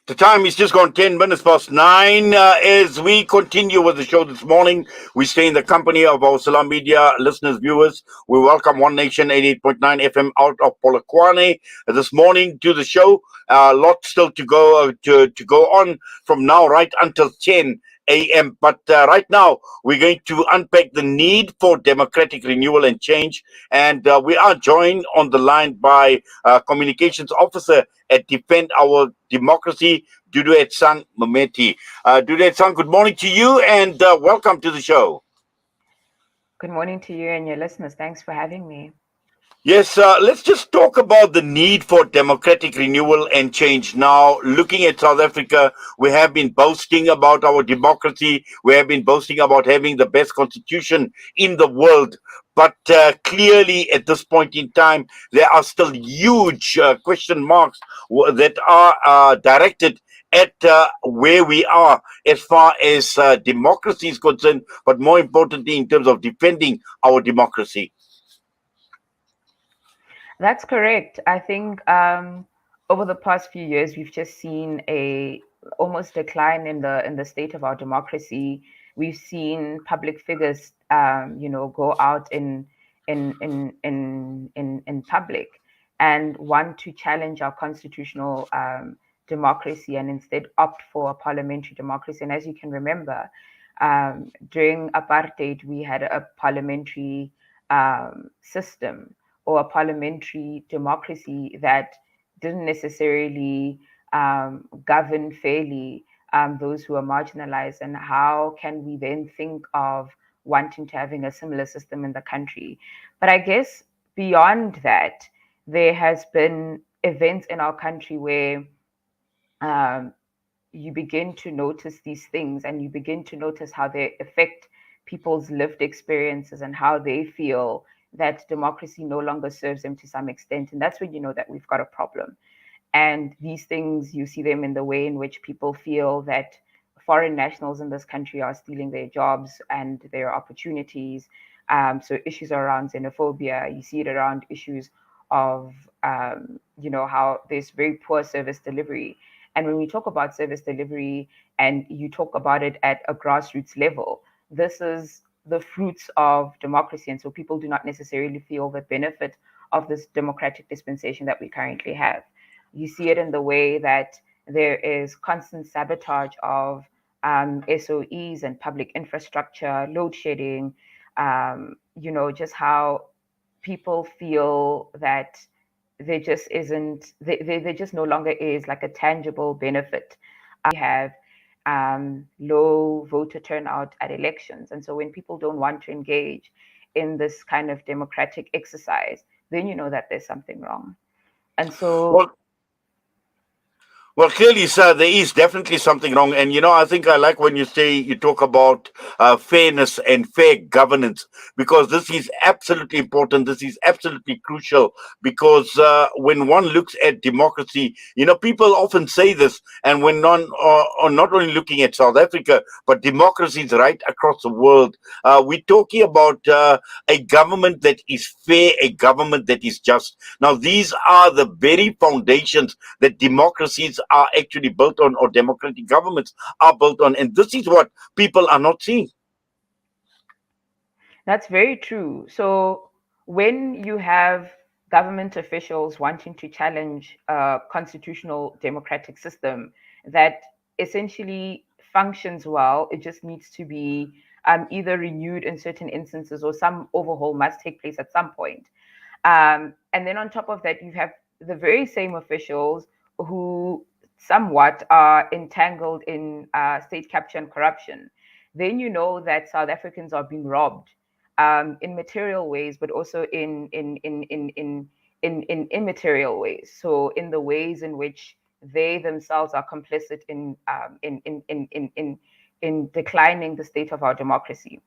The time is just gone 10 minutes past 9. As we continue with the show this morning, we stay in the company of our Salam Media listeners, viewers. We welcome One Nation 88.9 FM out of Polokwane this morning to the show. A lot still to go to go on from now right until 10 a.m. But right now, we're going to unpack the need for democratic renewal and change. And we are joined on the line by Communications Officer at Defend Our Democracy, Duduetsang Mmeti. Duduetsang, good morning to you and welcome to the show. Good morning to you and your listeners. Thanks for having me. Yes, let's just talk about the need for democratic renewal and change. Now, looking at South Africa, we have been boasting about our democracy. We have been boasting about having the best constitution in the world. But clearly, at this point in time, there are still huge question marks that are directed at where we are as far as democracy is concerned, but more importantly, in terms of defending our democracy. That's correct. I think over the past few years, we've just seen a almost decline in the state of our democracy. We've seen public figures, go out in public and want to challenge our constitutional democracy and instead opt for a parliamentary democracy. And as you can remember, during apartheid, we had a parliamentary system or a parliamentary democracy that didn't necessarily govern fairly those who are marginalized. And how can we then think of wanting to having a similar system in the country? But I guess beyond that, there has been events in our country where um, you begin to notice these things and you begin to notice how they affect people's lived experiences and how they feel that democracy no longer serves them to some extent. And that's when you know that we've got a problem. And these things, you see them in the way in which people feel that foreign nationals in this country are stealing their jobs and their opportunities. So issues around xenophobia, you see it around issues of, how there's very poor service delivery. And when we talk about service delivery and you talk about it at a grassroots level, this is the fruits of democracy. And so people do not necessarily feel the benefit of this democratic dispensation that we currently have. You see it in the way that there is constant sabotage of SOEs and public infrastructure, load shedding, just how people feel that there just isn't, there just no longer is like a tangible benefit. We have low voter turnout at elections. And so when people don't want to engage in this kind of democratic exercise, then you know that there's something wrong. And so Well, Well, clearly, sir, there is definitely something wrong. And, I think I like when you talk about fairness and fair governance, because this is absolutely important. This is absolutely crucial because when one looks at democracy, people often say this, and when none are not only looking at South Africa, but democracies right across the world, we're talking about a government that is fair, a government that is just. Now, these are the very foundations that democracies are actually built on, or democratic governments are built on. And this is what people are not seeing. that's very true. So when you have government officials wanting to challenge a constitutional democratic system that essentially functions well, it just needs to be either renewed in certain instances or some overhaul must take place at some point. And then on top of that, you have the very same officials who somewhat are entangled in state capture and corruption. Then you know that South Africans are being robbed in material ways, but also in immaterial ways. So in the ways in which they themselves are complicit in declining the state of our democracy.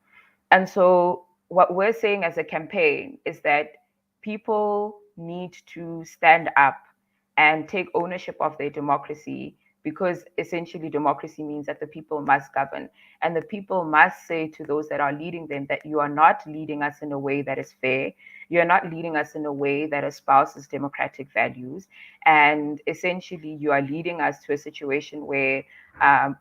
And so what we're saying as a campaign is that people need to stand up and take ownership of their democracy because essentially democracy means that the people must govern, and the people must say to those that are leading them that you are not leading us in a way that is fair, you're not leading us in a way that espouses democratic values, and essentially you are leading us to a situation where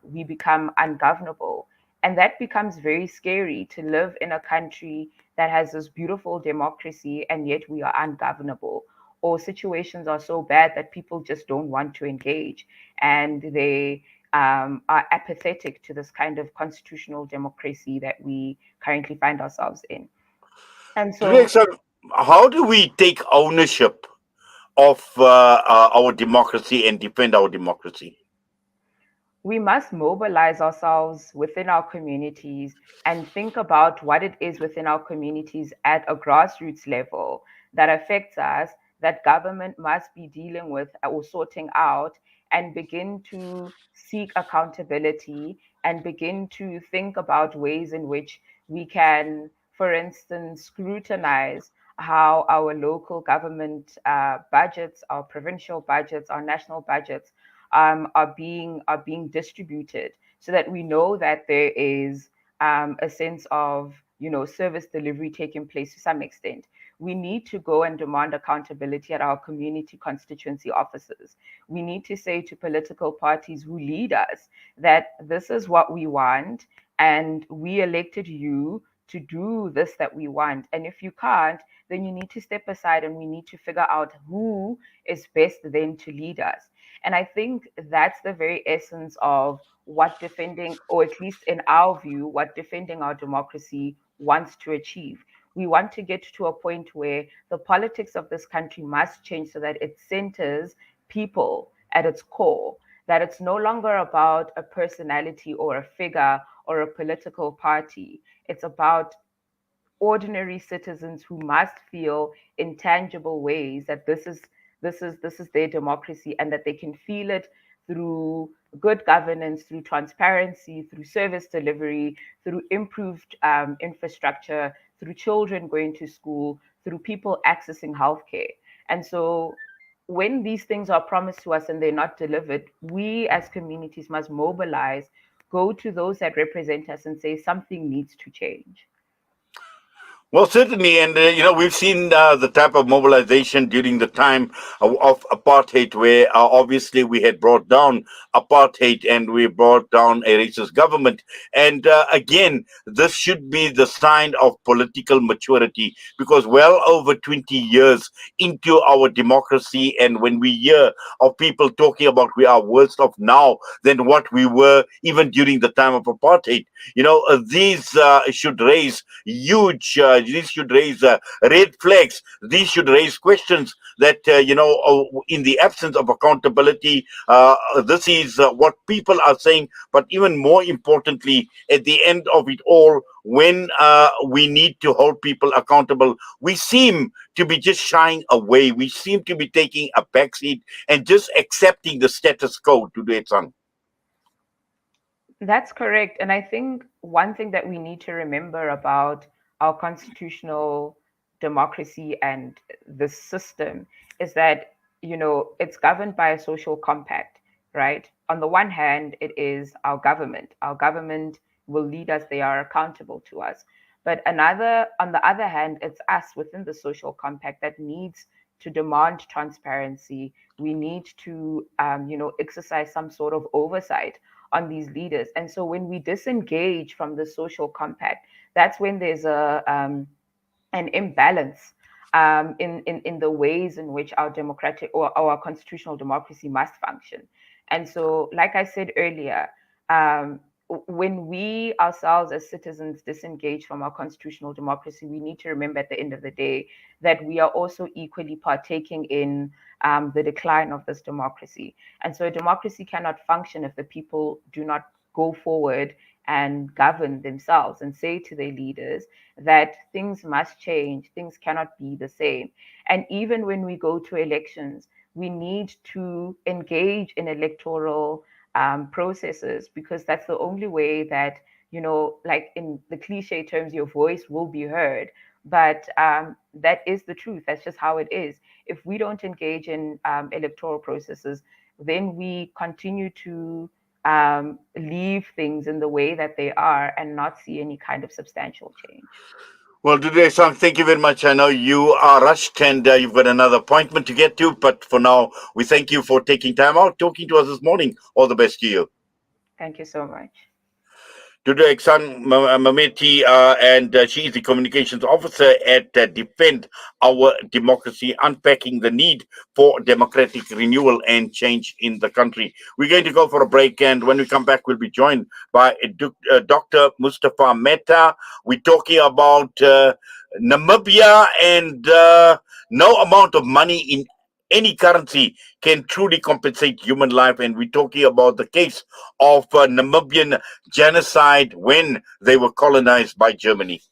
we become ungovernable. And that becomes very scary, to live in a country that has this beautiful democracy and yet we are ungovernable, or situations are so bad that people just don't want to engage, and they are apathetic to this kind of constitutional democracy that we currently find ourselves in. And so Duduetsang, how do we take ownership of our democracy and defend our democracy? we must mobilize ourselves within our communities and think about what it is within our communities at a grassroots level that affects us, that government must be dealing with or sorting out, and begin to seek accountability and begin to think about ways in which we can, for instance, scrutinize how our local government budgets, our provincial budgets, our national budgets are being distributed, so that we know that there is a sense of service delivery taking place to some extent. We need to go and demand accountability at our community constituency offices. We need to say to political parties who lead us that this is what we want, and we elected you to do this that we want. And if you can't, then you need to step aside and we need to figure out who is best then to lead us. And I think that's the very essence of what defending, or at least in our view, what defending our democracy wants to achieve. We want to get to a point where the politics of this country must change so that it centers people at its core, that it's no longer about a personality or a figure or a political party. It's about ordinary citizens who must feel in tangible ways that this is their democracy, and that they can feel it through good governance, through transparency, through service delivery, through improved infrastructure, through children going to school, through people accessing healthcare. And so when these things are promised to us and they're not delivered, we as communities must mobilize, go to those that represent us and say something needs to change. Well, certainly, and we've seen the type of mobilization during the time of apartheid, where obviously we had brought down apartheid and we brought down a racist government. And again, this should be the sign of political maturity, because well over 20 years into our democracy, and when we hear of people talking about we are worse off now than what we were even during the time of apartheid, these should raise huge. These should raise red flags. These should raise questions that in the absence of accountability, this is what people are saying. But even more importantly, at the end of it all, when we need to hold people accountable, we seem to be just shying away. We seem to be taking a backseat and just accepting the status quo to do it, son. That's correct. And I think one thing that we need to remember about our constitutional democracy and the system is that, it's governed by a social compact, right? On the one hand, it is our government. Our government will lead us, they are accountable to us. But on the other hand, it's us within the social compact that needs to demand transparency. We need to, exercise some sort of oversight on these leaders. And so when we disengage from the social compact, that's when there's an imbalance in the ways in which our democratic or our constitutional democracy must function. And so, like I said earlier, um, when we ourselves as citizens disengage from our constitutional democracy, we need to remember at the end of the day that we are also equally partaking in the decline of this democracy. And so, a democracy cannot function if the people do not go forward and govern themselves and say to their leaders that things must change, things cannot be the same. And even when we go to elections, we need to engage in electoral processes, because that's the only way that, like in the cliche terms, your voice will be heard. But that is the truth. That's just how it is. If we don't engage in electoral processes, then we continue to leave things in the way that they are and not see any kind of substantial change. Well, Duduetsang, thank you very much. I know you are rushed and you've got another appointment to get to, but for now, we thank you for taking time out, talking to us this morning. All the best to you. Thank you so much. Duduetsang Mmeti, and she is the communications officer at Defend Our Democracy, unpacking the need for democratic renewal and change in the country. We're going to go for a break, and when we come back, we'll be joined by Dr. Mustafa Mehta. We're talking about Namibia and no amount of money in any currency can truly compensate human life. And we're talking about the case of Namibian genocide when they were colonized by Germany.